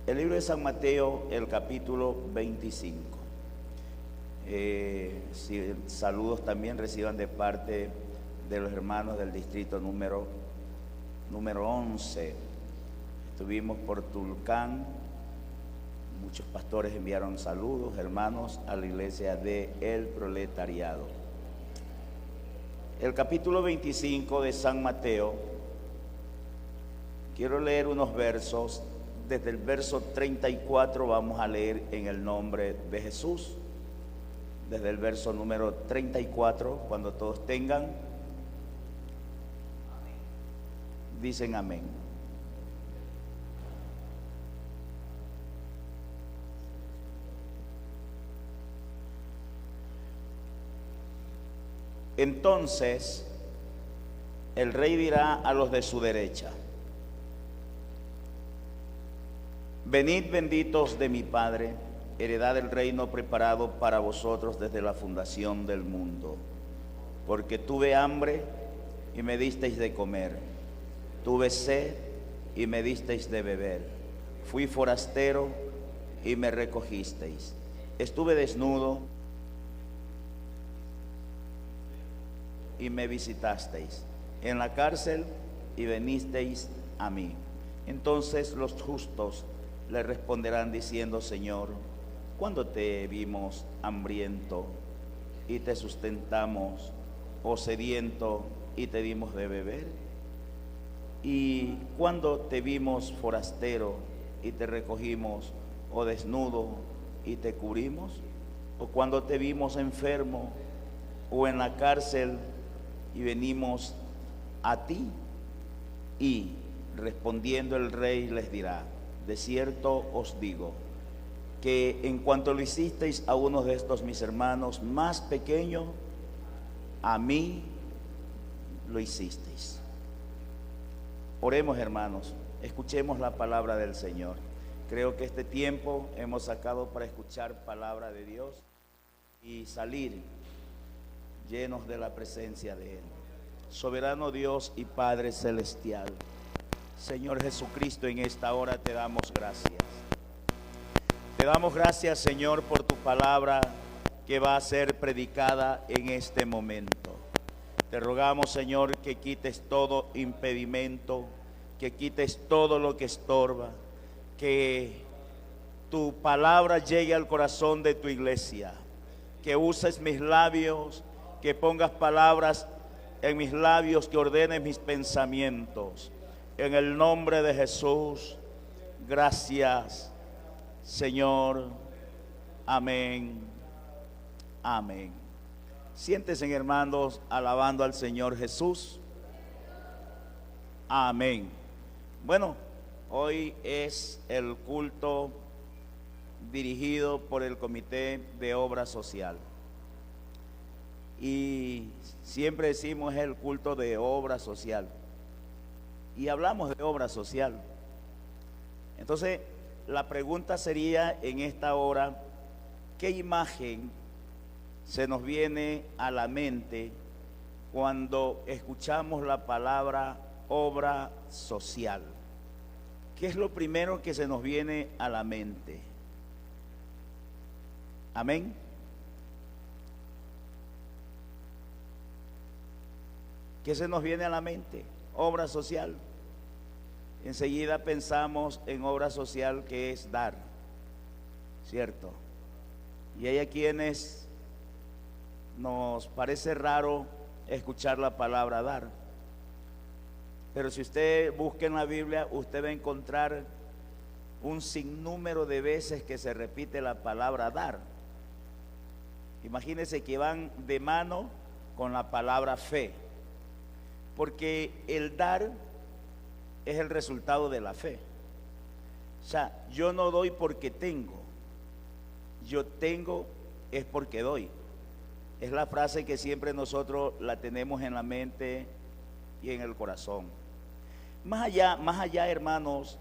El libro de San Mateo, el capítulo 25. Saludos también reciban de parte de los hermanos del distrito número 11. Estuvimos por Tulcán, muchos pastores enviaron saludos, hermanos, a la iglesia de El Proletariado. El capítulo 25 de San Mateo, quiero leer unos versos. Desde el verso 34 vamos a leer en el nombre de Jesús. Desde el verso número 34, cuando todos tengan, dicen amén. Entonces el rey dirá a los de su derecha: venid benditos de mi Padre, heredad del reino preparado para vosotros desde la fundación del mundo. Porque tuve hambre y me disteis de comer, tuve sed y me disteis de beber, fui forastero y me recogisteis, estuve desnudo y me visitasteis, en la cárcel y venisteis a mí. Entonces los justos le responderán diciendo: Señor, ¿cuándo te vimos hambriento y te sustentamos, o sediento y te dimos de beber? ¿Y cuándo te vimos forastero y te recogimos, o desnudo y te cubrimos? ¿O cuándo te vimos enfermo o en la cárcel y venimos a ti? Y respondiendo el rey les dirá: de cierto os digo, que en cuanto lo hicisteis a uno de estos mis hermanos más pequeños, a mí lo hicisteis. Oremos, hermanos, escuchemos la palabra del Señor. Creo que este tiempo hemos sacado para escuchar palabra de Dios y salir llenos de la presencia de Él. Soberano Dios y Padre Celestial, Señor Jesucristo, en esta hora te damos gracias. Te damos gracias, Señor, por tu palabra que va a ser predicada en este momento. Te rogamos, Señor, que quites todo impedimento, que quites todo lo que estorba, que tu palabra llegue al corazón de tu iglesia, que uses mis labios, que pongas palabras en mis labios, que ordenes mis pensamientos. En el nombre de Jesús, gracias, Señor. Amén. Amén. Siéntense, hermanos, alabando al Señor Jesús. Amén. Bueno, hoy es el culto dirigido por el Comité de Obra Social. Y siempre decimos es el culto de obra social. Y hablamos de obra social. Entonces, la pregunta sería en esta hora: ¿qué imagen se nos viene a la mente cuando escuchamos la palabra obra social? ¿Qué es lo primero que se nos viene a la mente? Amén. ¿Qué se nos viene a la mente? Obra social. Enseguida pensamos en obra social, que es dar, ¿cierto? Y hay a quienes nos parece raro escuchar la palabra dar. Pero si usted busca en la Biblia, usted va a encontrar un sinnúmero de veces que se repite la palabra dar. Imagínense que van de mano con la palabra fe, porque el dar es el resultado de la fe. O sea, yo no doy porque tengo, yo tengo es porque doy. Es la frase que siempre nosotros la tenemos en la mente y en el corazón. Más allá, hermanos,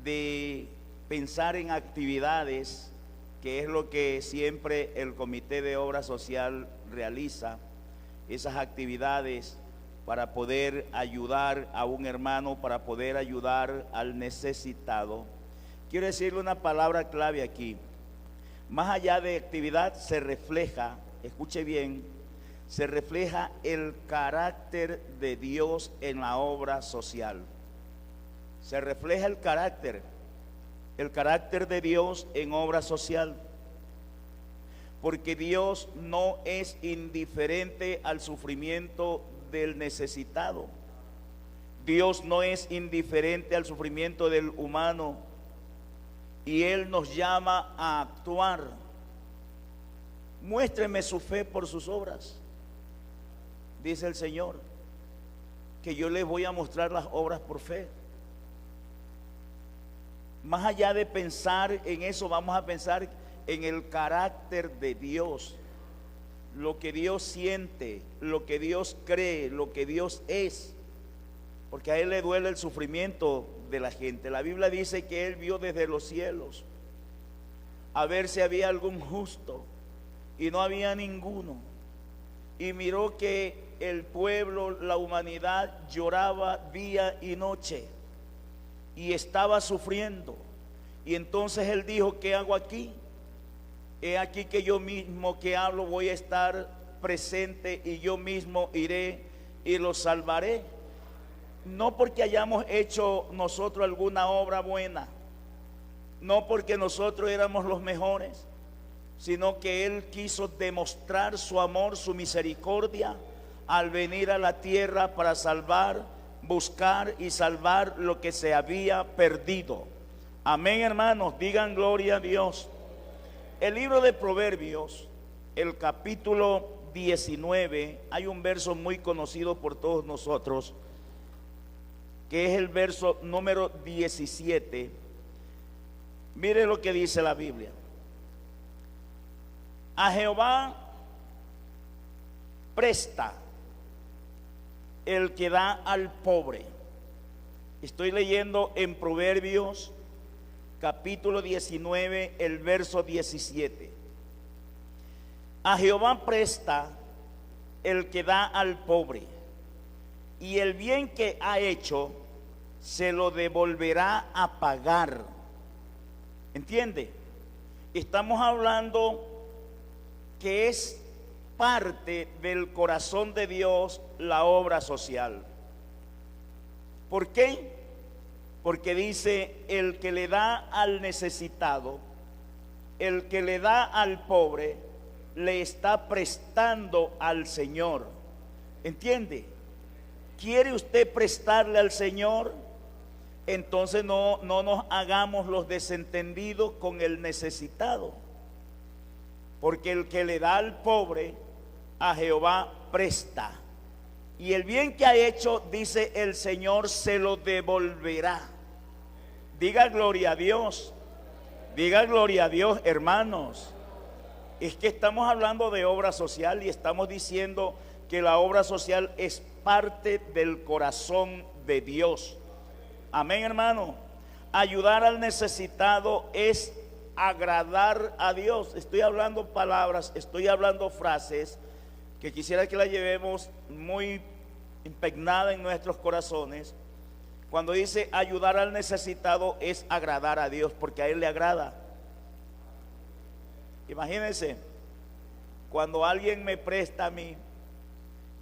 de pensar en actividades, que es lo que siempre el Comité de Obra Social realiza, esas actividades para poder ayudar a un hermano, para poder ayudar al necesitado. quiero decirle una palabra clave aquí. Más allá de actividad se refleja, escuche bien, se refleja el carácter de Dios en la obra social. Se refleja el carácter de Dios en obra social. Porque Dios no es indiferente al sufrimiento del necesitado. Dios no es indiferente al sufrimiento del humano. Y Él nos llama a actuar. Muéstreme su fe por sus obras, dice el Señor, que yo les voy a mostrar las obras por fe. Más allá de pensar en eso, vamos a pensar en el carácter de Dios, lo que Dios siente, lo que Dios cree, lo que Dios es, porque a Él le duele el sufrimiento de la gente. La Biblia dice que Él vio desde los cielos a ver si había algún justo, y no había ninguno, y miró que el pueblo, la humanidad lloraba día y noche y estaba sufriendo. Y entonces Él dijo: ¿qué hago aquí? He aquí que yo mismo que hablo voy a estar presente, y yo mismo iré y los salvaré. No porque hayamos hecho nosotros alguna obra buena, no porque nosotros éramos los mejores, sino que Él quiso demostrar su amor, su misericordia, al venir a la tierra para salvar, buscar y salvar lo que se había perdido. Amén, hermanos, digan gloria a Dios. El libro de Proverbios, el capítulo 19, hay un verso muy conocido por todos nosotros, que es el verso número 17. Mire lo que dice la Biblia: a Jehová presta el que da al pobre. Estoy leyendo en Proverbios capítulo 19, el verso 17. A Jehová presta el que da al pobre, y el bien que ha hecho se lo devolverá a pagar. ¿Entiende? Estamos hablando que es parte del corazón de Dios la obra social. ¿Por qué? Porque dice: el que le da al necesitado, el que le da al pobre, le está prestando al Señor. ¿Entiende? ¿Quiere usted prestarle al Señor? Entonces no nos hagamos los desentendidos con el necesitado. Porque el que le da al pobre, a Jehová presta. Y el bien que ha hecho, dice el Señor, se lo devolverá. Diga gloria a Dios. Diga gloria a Dios, hermanos. Es que estamos hablando de obra social y estamos diciendo que la obra social es parte del corazón de Dios. Amén, hermano. Ayudar al necesitado es agradar a Dios. Estoy hablando palabras, estoy hablando frases que quisiera que las llevemos muy impregnada en nuestros corazones. Cuando dice ayudar al necesitado es agradar a Dios, porque a Él le agrada. Imagínense, cuando alguien me presta a mí,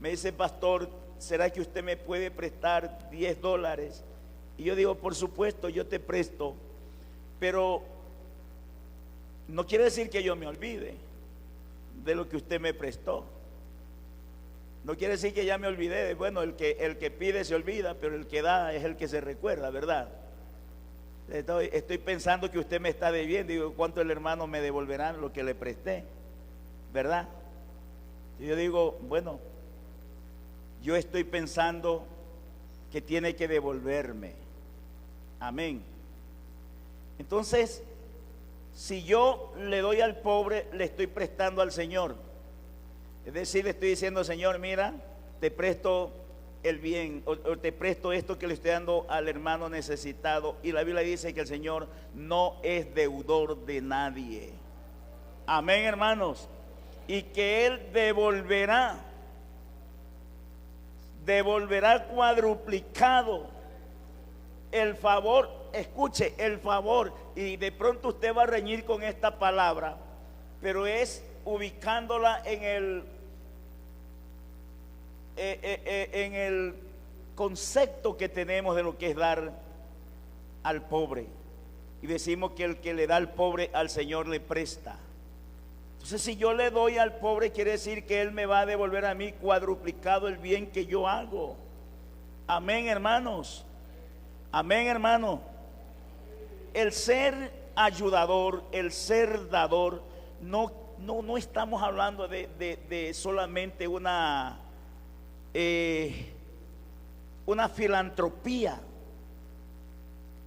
me dice: pastor, ¿será que usted me puede prestar $10? Y yo digo: por supuesto, yo te presto, pero no quiere decir que yo me olvide de lo que usted me prestó. No quiere decir que ya me olvidé. Bueno, el que pide se olvida, pero el que da es el que se recuerda, ¿verdad? Estoy pensando que usted me está debiendo. Digo: ¿cuánto el hermano me devolverá lo que le presté? ¿Verdad? Y yo digo: bueno, yo estoy pensando que tiene que devolverme. Amén. Entonces, si yo le doy al pobre, le estoy prestando al Señor. Es decir, le estoy diciendo: Señor, mira, te presto el bien, o te presto esto que le estoy dando al hermano necesitado. Y la Biblia dice que el Señor no es deudor de nadie. Amén, hermanos. Y que Él devolverá cuadruplicado el favor escuche, el favor, y de pronto usted va a reñir con esta palabra, pero es ubicándola en el concepto que tenemos de lo que es dar al pobre. Y decimos que el que le da al pobre, al Señor le presta. Entonces, si yo le doy al pobre, quiere decir que Él me va a devolver a mí cuadruplicado el bien que yo hago. Amén, hermanos. Amén, hermano. El ser ayudador, el ser dador, no estamos hablando de solamente una filantropía.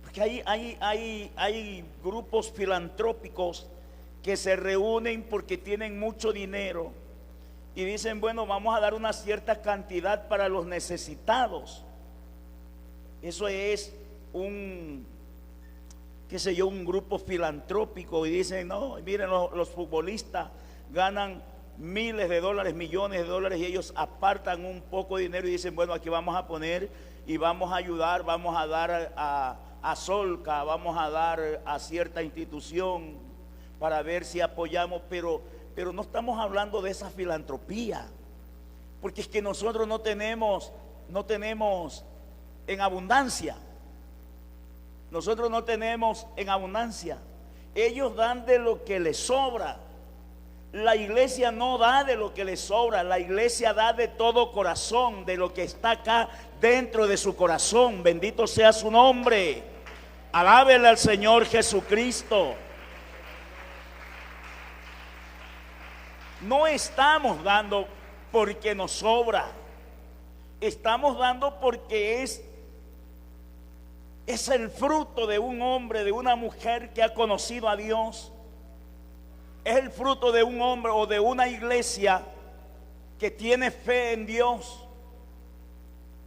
Porque hay grupos filantrópicos que se reúnen porque tienen mucho dinero y dicen, bueno, vamos a dar una cierta cantidad para los necesitados. Eso es un grupo filantrópico, y dicen, no, miren, los futbolistas ganan miles de dólares, millones de dólares, y ellos apartan un poco de dinero y dicen, bueno, aquí vamos a poner y vamos a ayudar, vamos a dar a Solca, vamos a dar a cierta institución para ver si apoyamos, pero no estamos hablando de esa filantropía, porque es que nosotros no tenemos en abundancia. Nosotros no tenemos en abundancia. Ellos dan de lo que les sobra. La iglesia no da de lo que les sobra. La iglesia da de todo corazón, de lo que está acá dentro de su corazón. Bendito sea su nombre. Alábele al Señor Jesucristo. No estamos dando porque nos sobra. Estamos dando porque es el fruto de un hombre, de una mujer que ha conocido a Dios. Es el fruto de un hombre o de una iglesia que tiene fe en Dios,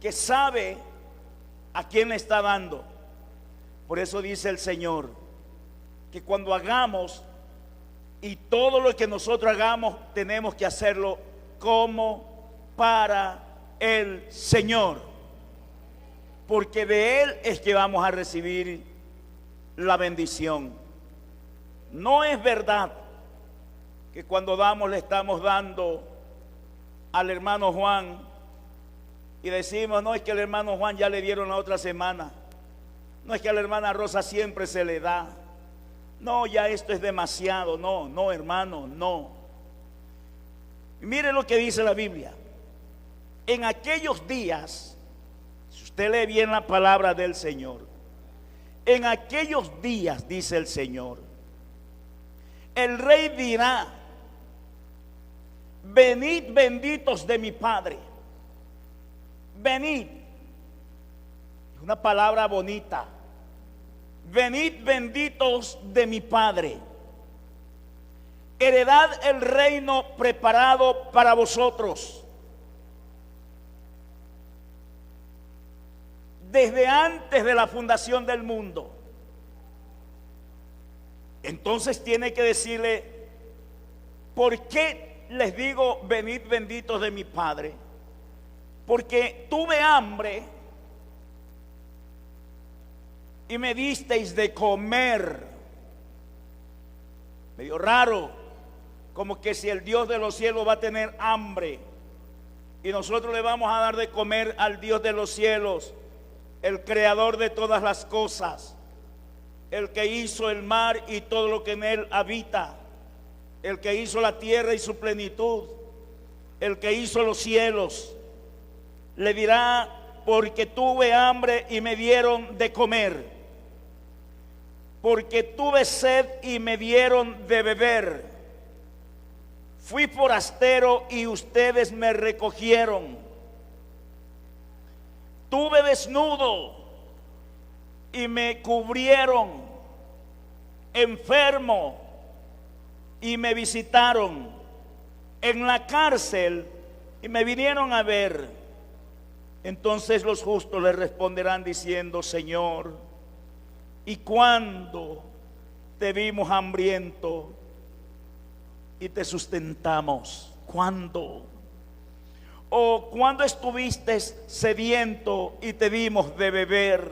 que sabe a quién le está dando. Por eso dice el Señor que cuando hagamos, y todo lo que nosotros hagamos, tenemos que hacerlo como para el Señor, porque de Él es que vamos a recibir la bendición. No es verdad que cuando damos le estamos dando al hermano Juan y decimos, no, es que el hermano Juan ya le dieron la otra semana, no es que a la hermana Rosa siempre se le da, no, ya esto es demasiado. No, hermano, no. Mire lo que dice la Biblia. En aquellos días, si usted lee bien la palabra del Señor, en aquellos días, dice el Señor, el rey dirá, venid benditos de mi Padre. Venid. Es una palabra bonita. Venid benditos de mi Padre. Heredad el reino preparado para vosotros desde antes de la fundación del mundo. Entonces tiene que decirle, ¿por qué les digo venid benditos de mi Padre? Porque tuve hambre y me disteis de comer. Medio raro, como que si el Dios de los cielos va a tener hambre y nosotros le vamos a dar de comer al Dios de los cielos, el creador de todas las cosas, el que hizo el mar y todo lo que en él habita, el que hizo la tierra y su plenitud, el que hizo los cielos. Le dirá, porque tuve hambre y me dieron de comer, porque tuve sed y me dieron de beber, fui forastero y ustedes me recogieron, tuve desnudo y me cubrieron, enfermo y me visitaron, en la cárcel y me vinieron a ver. Entonces los justos le responderán diciendo, Señor, ¿y cuándo te vimos hambriento y te sustentamos? ¿Cuándo? ¿O cuándo estuviste sediento y te dimos de beber?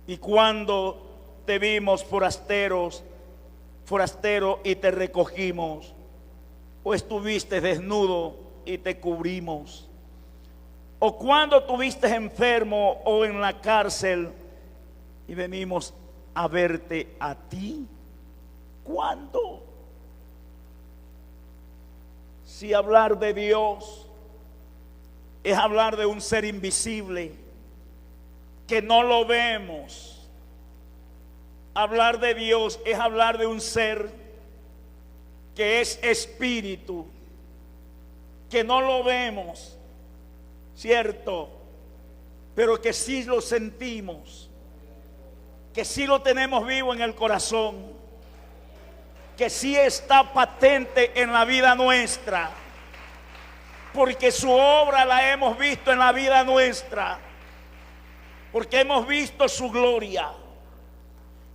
Y cuando te vimos forastero y te recogimos, o estuviste desnudo y te cubrimos, o cuando estuviste enfermo o en la cárcel y venimos a verte a ti. ¿Cuándo? Si hablar de Dios es hablar de un ser invisible que no lo vemos. Hablar de Dios es hablar de un ser que es espíritu, que no lo vemos, cierto, pero que sí lo sentimos, que sí lo tenemos vivo en el corazón, que sí está patente en la vida nuestra, porque su obra la hemos visto en la vida nuestra, porque hemos visto su gloria.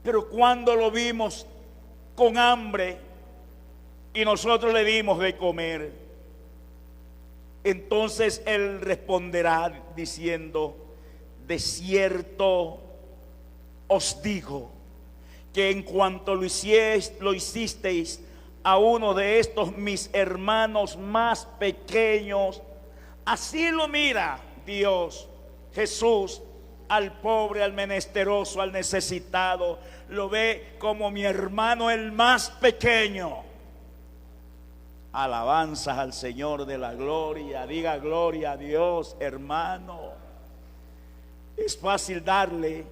Pero cuando lo vimos con hambre y nosotros le dimos de comer, entonces Él responderá diciendo: de cierto os digo que en cuanto lo hicisteis a uno de estos mis hermanos más pequeños, así lo mira Dios, Jesús, al pobre, al menesteroso, al necesitado, lo ve como mi hermano el más pequeño. Alabanzas al Señor de la gloria. Diga gloria a Dios, hermano. Es fácil darle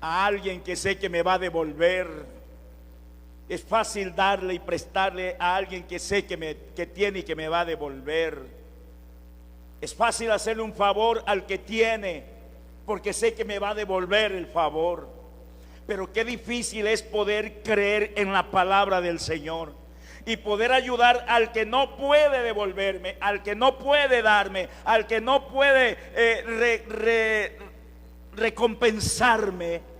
a alguien que sé que me va a devolver. Es fácil darle y prestarle a alguien que sé que tiene y que me va a devolver. Es fácil hacerle un favor al que tiene, porque sé que me va a devolver el favor. Pero qué difícil es poder creer en la palabra del Señor y poder ayudar al que no puede devolverme, al que no puede darme, al que no puede recompensarme.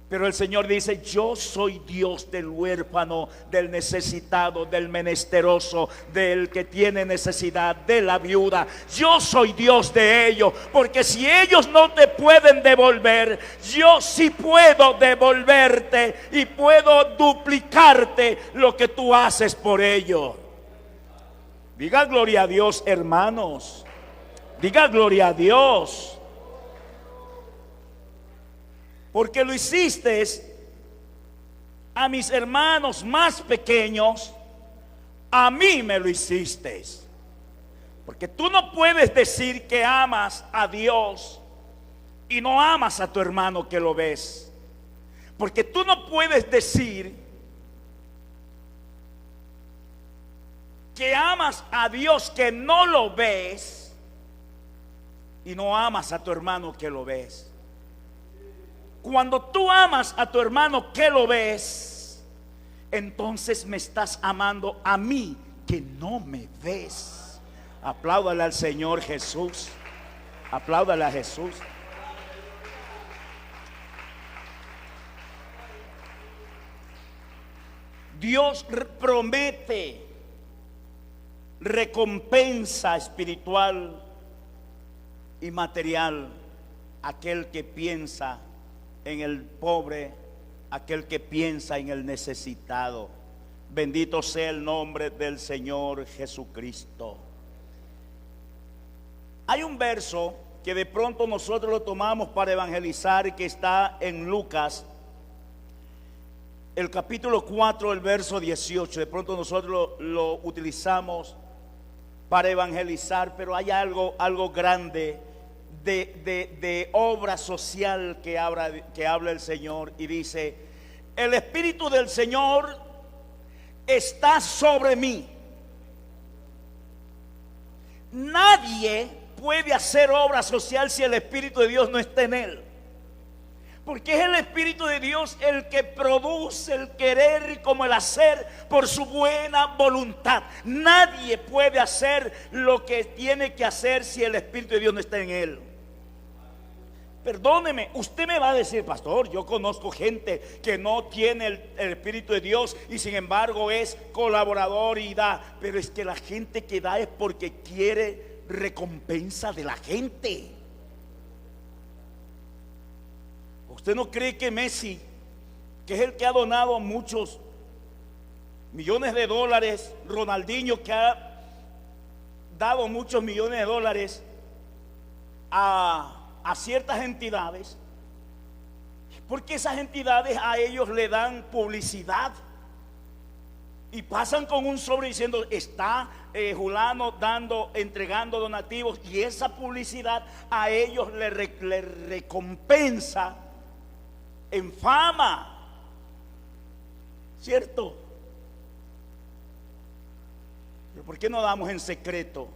Pero el Señor dice: yo soy Dios del huérfano, del necesitado, del menesteroso, del que tiene necesidad, de la viuda. Yo soy Dios de ellos, porque si ellos no te pueden devolver, yo sí puedo devolverte y puedo duplicarte lo que tú haces por ellos. Diga gloria a Dios, hermanos. Diga gloria a Dios. Porque lo hiciste a mis hermanos más pequeños, a mí me lo hiciste. Porque tú no puedes decir que amas a Dios y no amas a tu hermano que lo ves. Porque tú no puedes decir que amas a Dios que no lo ves y no amas a tu hermano que lo ves. Cuando tú amas a tu hermano que lo ves, entonces me estás amando a mí que no me ves. Apláudale al Señor Jesús. Apláudale a Jesús. Dios promete recompensa espiritual y material a aquel que piensa en el pobre, aquel que piensa en el necesitado. Bendito sea el nombre del Señor Jesucristo. Hay un verso que de pronto nosotros lo tomamos para evangelizar, que está en Lucas, el capítulo 4, el verso 18. De pronto nosotros lo utilizamos para evangelizar, pero hay algo grande de obra social que habla el Señor, y dice: el Espíritu del Señor está sobre mí. Nadie puede hacer obra social si el Espíritu de Dios no está en él, porque es el Espíritu de Dios el que produce el querer como el hacer por su buena voluntad. Nadie puede hacer lo que tiene que hacer si el Espíritu de Dios no está en él. Perdóneme, usted me va a decir: pastor, yo conozco gente que no tiene el Espíritu de Dios y sin embargo es colaborador y da. Pero es que la gente que da es porque quiere recompensa de la gente. ¿Usted no cree que Messi, que es el que ha donado muchos millones de dólares, Ronaldinho, que ha dado muchos millones de dólares a ciertas entidades, porque esas entidades a ellos le dan publicidad y pasan con un sobre diciendo está Julano entregando donativos, y esa publicidad a ellos le recompensa en fama, ¿cierto? Pero ¿por qué no damos en secreto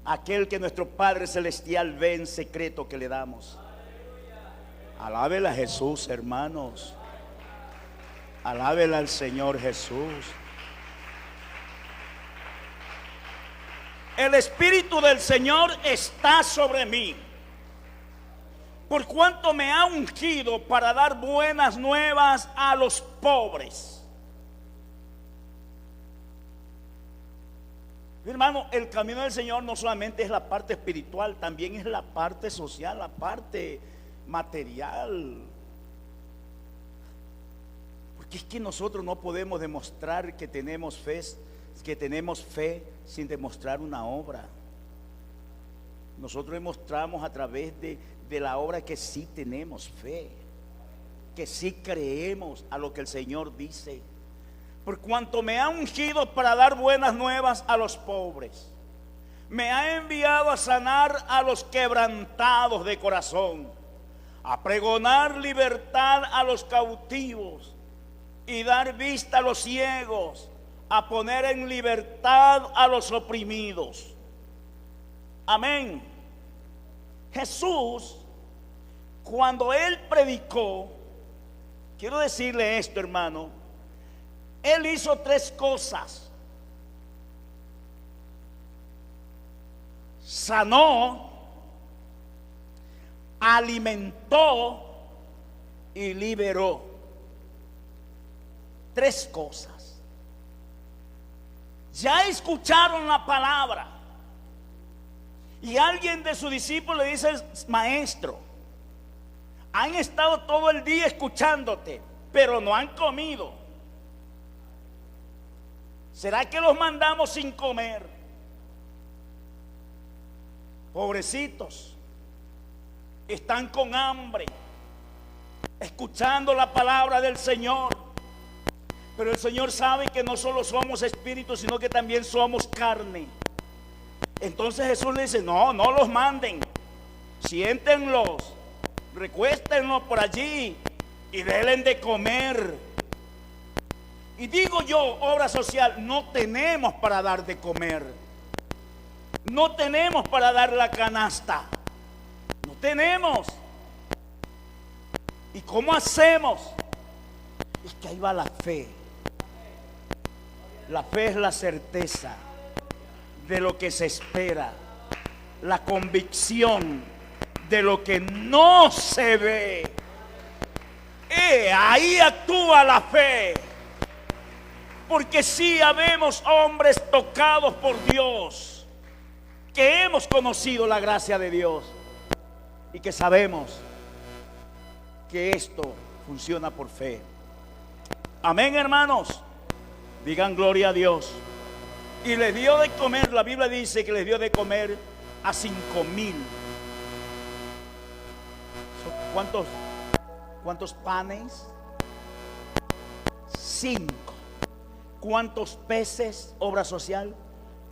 aquel que nuestro Padre Celestial ve en secreto que le damos? Alábela a Jesús, hermanos. Alábela al Señor Jesús. El Espíritu del Señor está sobre mí, por cuanto me ha ungido para dar buenas nuevas a los pobres. Mi hermano, el camino del Señor no solamente es la parte espiritual, también es la parte social, la parte material. Porque es que nosotros no podemos demostrar que tenemos fe sin demostrar una obra. Nosotros demostramos a través de la obra que sí tenemos fe, que sí creemos a lo que el Señor dice. Por cuanto me ha ungido para dar buenas nuevas a los pobres, me ha enviado a sanar a los quebrantados de corazón, a pregonar libertad a los cautivos y dar vista a los ciegos, a poner en libertad a los oprimidos. Amén. Jesús, cuando Él predicó, quiero decirle esto, hermano, Él hizo tres cosas: sanó, alimentó y liberó. Tres cosas. Ya escucharon la palabra y alguien de sus discípulos le dice: maestro, han estado todo el día escuchándote, pero no han comido. ¿Será que los mandamos sin comer? Pobrecitos, están con hambre, escuchando la palabra del Señor. Pero el Señor sabe que no solo somos espíritus, sino que también somos carne. Entonces Jesús le dice: no los manden, siéntenlos, recuéstenlos por allí y denles de comer. Y digo yo, obra social, no tenemos para dar de comer, no tenemos para dar la canasta, no tenemos. ¿Y cómo hacemos? Es que ahí va la fe. La fe es la certeza de lo que se espera, la convicción de lo que no se ve. Ahí actúa la fe. Porque sí habemos hombres tocados por Dios, que hemos conocido la gracia de Dios y que sabemos que esto funciona por fe. Amén, hermanos. Digan gloria a Dios. Y les dio de comer, la Biblia dice que les dio de comer a 5,000. ¿Cuántos panes? 5. ¿Cuántos peces, obra social?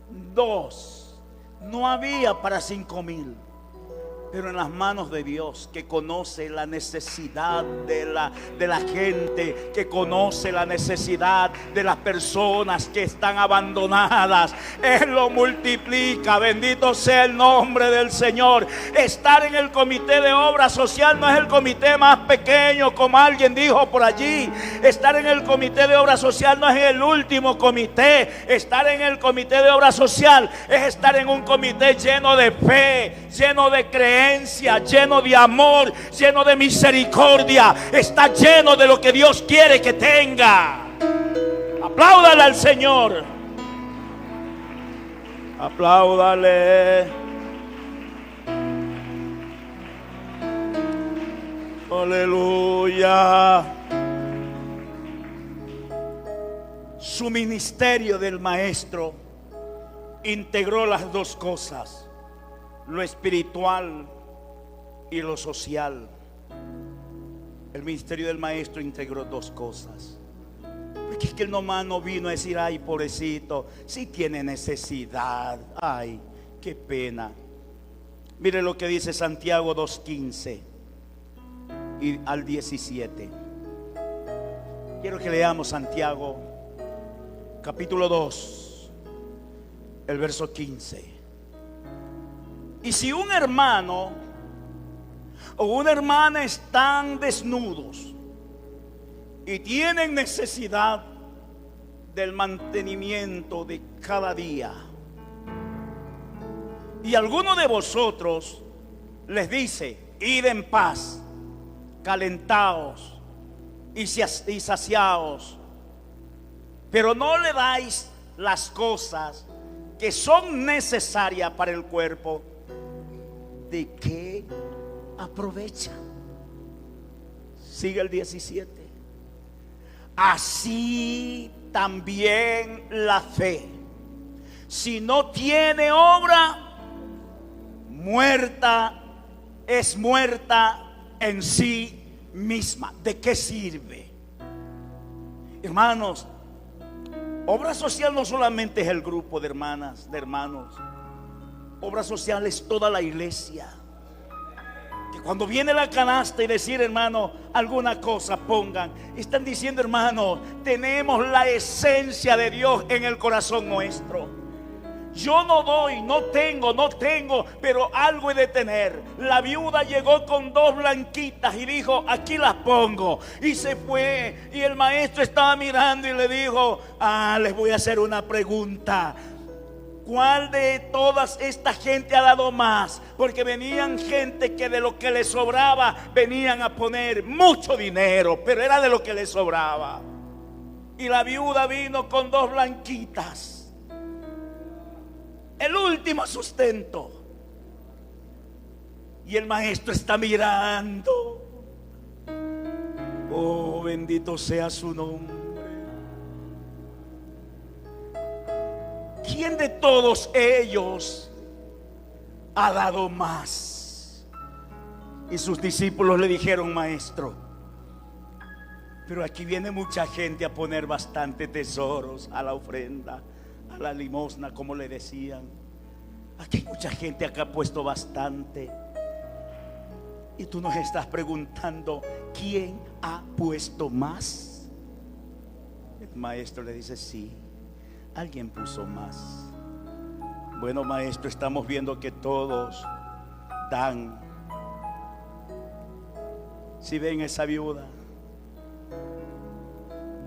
2. No había para 5,000. Pero en las manos de Dios, que conoce la necesidad de la gente, que conoce la necesidad de las personas que están abandonadas, Él lo multiplica. Bendito sea el nombre del Señor. Estar en el comité de obra social no es el comité más pequeño, como alguien dijo por allí. Estar en el comité de obra social no es el último comité. Estar en el comité de obra social es estar en un comité lleno de fe, lleno de creencia, lleno de amor, lleno de misericordia. Está lleno de lo que Dios quiere que tenga. Apláudale al Señor. Apláudale. Aleluya. Su ministerio del maestro integró las dos cosas, lo espiritual y lo social. El ministerio del maestro integró dos cosas. Porque es que el nomás no vino a decir, ay, pobrecito, si tiene necesidad, ay, qué pena. Mire lo que dice Santiago 2:15 y al 17. Quiero que leamos Santiago capítulo 2, el verso 15. Y si un hermano o una hermana están desnudos y tienen necesidad del mantenimiento de cada día, y alguno de vosotros les dice, id en paz, calentaos y saciaos, pero no le dais las cosas que son necesarias para el cuerpo, ¿de qué aprovecha? Sigue el 17. Así también la fe, si no tiene obra, muerta es muerta en sí misma. ¿De qué sirve? Hermanos, obra social no solamente es el grupo de hermanas, de hermanos. Obra social es toda la iglesia. Que cuando viene la canasta y decir, hermano, alguna cosa pongan, están diciendo, hermano, tenemos la esencia de Dios en el corazón nuestro. Yo no doy, no tengo, pero algo he de tener. La viuda llegó con 2 blanquitas y dijo, aquí las pongo. Y se fue. Y el maestro estaba mirando y le dijo, les voy a hacer una pregunta. ¿Cuál de todas esta gente ha dado más? Porque venían gente que de lo que les sobraba venían a poner mucho dinero, pero era de lo que les sobraba. Y la viuda vino con 2 blanquitas, el último sustento. Y el maestro está mirando. Oh, bendito sea su nombre. ¿Quién de todos ellos ha dado más? Y sus discípulos le dijeron, maestro, pero aquí viene mucha gente a poner bastante tesoros a la ofrenda, a la limosna, como le decían. Aquí hay mucha gente que ha puesto bastante. Y tú nos estás preguntando, ¿quién ha puesto más? El maestro le dice, sí, alguien puso más. Bueno, maestro, estamos viendo que todos dan. Si ven esa viuda,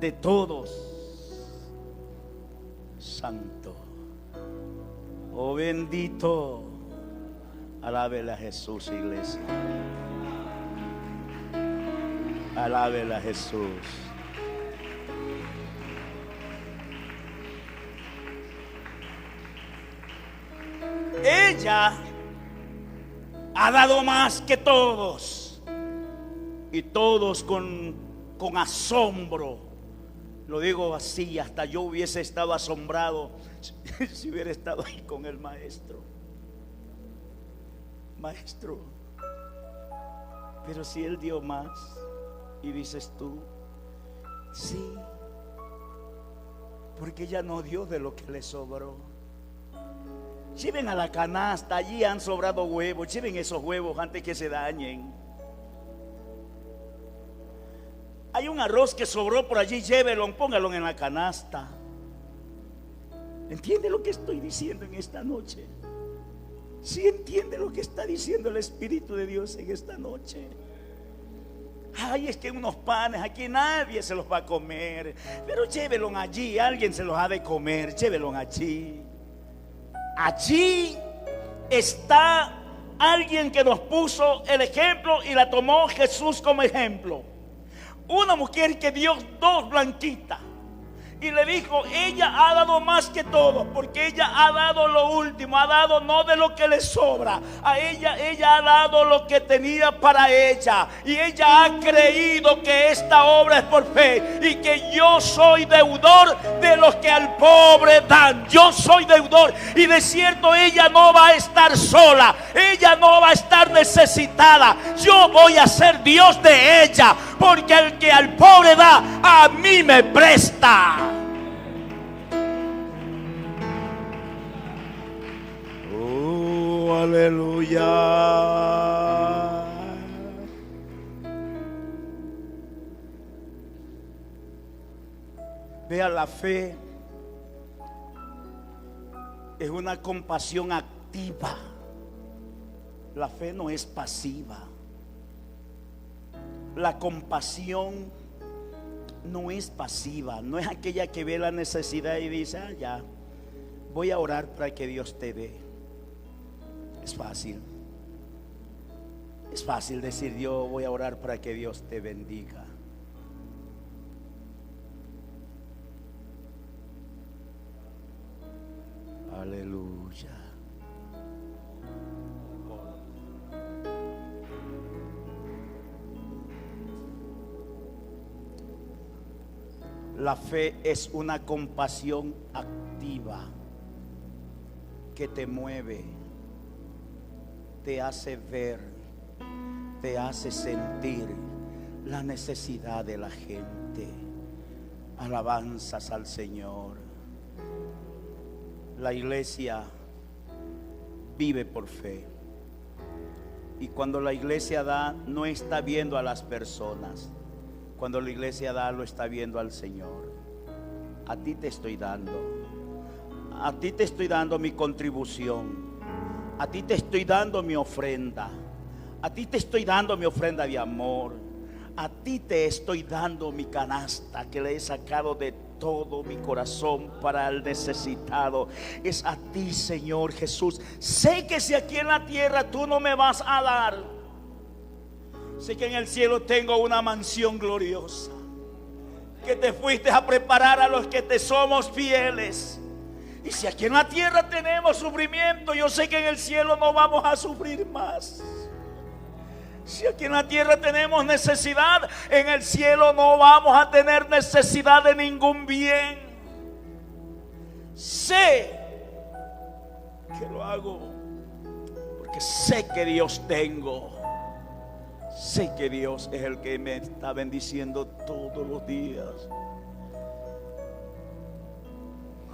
de todos, santo, oh bendito, alábele a Jesús, iglesia, alábele a Jesús. Ella ha dado más que todos, y todos con asombro. Lo digo así, hasta yo hubiese estado asombrado si hubiera estado ahí con el maestro. Maestro, pero si él dio más, y dices tú, sí, porque ella no dio de lo que le sobró. Lleven a la canasta, allí han sobrado huevos, lleven esos huevos antes que se dañen. Hay un arroz que sobró por allí, llévelo, póngalo en la canasta. ¿Entiende lo que estoy diciendo en esta noche? ¿Sí entiende lo que está diciendo el Espíritu de Dios en esta noche? Ay, es que unos panes aquí nadie se los va a comer, pero llévelo allí, alguien se los ha de comer, llévelo allí. Allí está alguien que nos puso el ejemplo y la tomó Jesús como ejemplo. Una mujer que dio 2 blanquitas Y le dijo, ella ha dado más que todo, porque ella ha dado lo último, ha dado no de lo que le sobra. A ella ha dado lo que tenía para ella. Y ella ha creído que esta obra es por fe, y que yo soy deudor de los que al pobre dan. Yo soy deudor, y de cierto ella no va a estar sola, ella no va a estar necesitada. Yo voy a ser Dios de ella, porque el que al pobre da, a mí me presta. Oh, aleluya. Vea, la fe es una compasión activa. La fe no es pasiva. La compasión no es pasiva, no es aquella que ve la necesidad y dice, ya, voy a orar para que Dios te dé. Es fácil. Es fácil decir, yo voy a orar para que Dios te bendiga. Aleluya. La fe es una compasión activa que te mueve, te hace ver, te hace sentir la necesidad de la gente. Alabanzas al Señor. La iglesia vive por fe. Y cuando la iglesia da, no está viendo a las personas. Cuando la iglesia da, lo está viendo al Señor. A ti te estoy dando. A ti te estoy dando mi contribución. A ti te estoy dando mi ofrenda. A ti te estoy dando mi ofrenda de amor. A ti te estoy dando mi canasta que le he sacado de todo mi corazón para el necesitado. Es a ti, Señor Jesús. Sé que si aquí en la tierra tú no me vas a dar, sé que en el cielo tengo una mansión gloriosa que te fuiste a preparar a los que te somos fieles. Y si aquí en la tierra tenemos sufrimiento, yo sé que en el cielo no vamos a sufrir más. Si aquí en la tierra tenemos necesidad, en el cielo no vamos a tener necesidad de ningún bien. Sé que lo hago porque sé que Dios tengo. Sé que Dios es el que me está bendiciendo todos los días.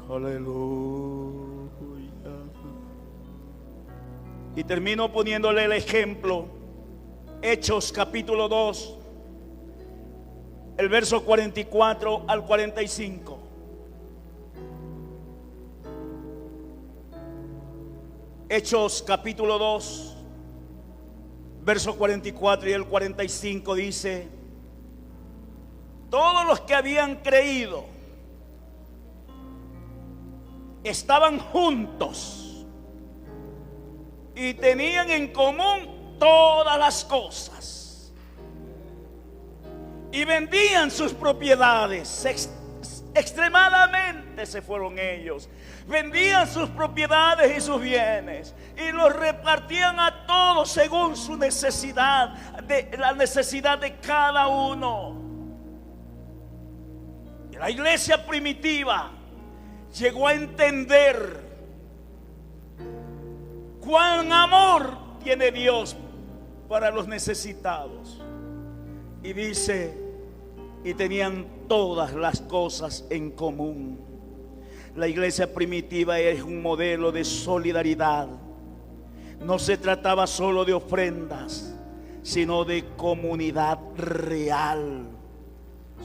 Aleluya. Y termino poniéndole el ejemplo. Hechos capítulo 2, el verso 44 al 45. Hechos capítulo 2, verso 44 y el 45 dice: todos los que habían creído estaban juntos y tenían en común todas las cosas, y vendían sus propiedades. Extremadamente se fueron ellos. Vendían sus propiedades y sus bienes y los repartían a todos según su necesidad, la necesidad de cada uno. Y la iglesia primitiva llegó a entender cuán amor tiene Dios para los necesitados. Y dice, y tenían todas las cosas en común. La iglesia primitiva es un modelo de solidaridad. No se trataba solo de ofrendas, sino de comunidad real.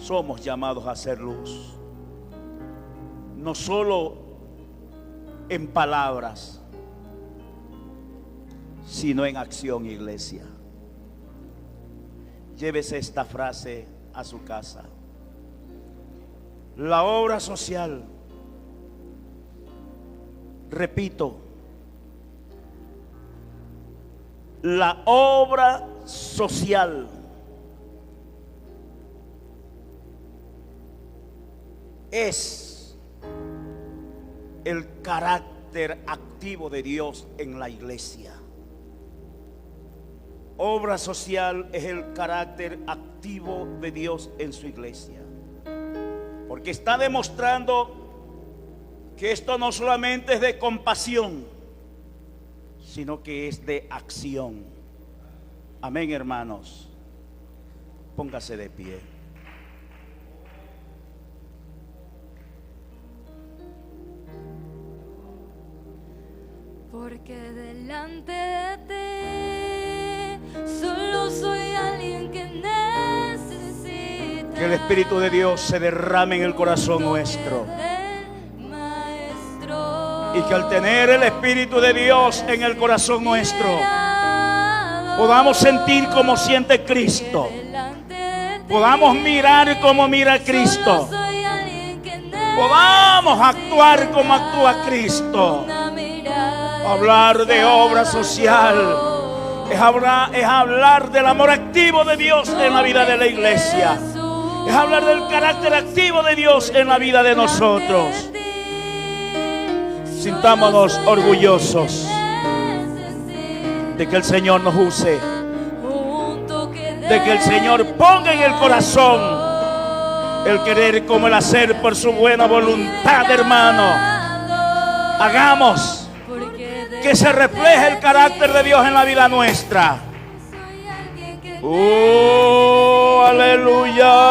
Somos llamados a hacer luz, no solo en palabras, sino en acción, iglesia. Llévese esta frase a su casa. La obra social, repito, la obra social es el carácter activo de Dios en la iglesia. Obra social es el carácter activo de Dios en su iglesia. Porque está demostrando que esto no solamente es de compasión, sino que es de acción. Amén, hermanos. Póngase de pie. Porque delante de ti solo soy alguien que necesita. Que el Espíritu de Dios se derrame en el corazón nuestro. Y que al tener el Espíritu de Dios en el corazón nuestro, podamos sentir como siente Cristo. Podamos mirar como mira Cristo. Podamos actuar como actúa Cristo. Hablar de obra social es hablar del amor activo de Dios en la vida de la iglesia. Es hablar del carácter activo de Dios en la vida de nosotros. Sintámonos orgullosos de que el Señor nos use, de que el Señor ponga en el corazón el querer como el hacer por su buena voluntad, hermano. Hagamos que se refleje el carácter de Dios en la vida nuestra. ¡Oh, aleluya!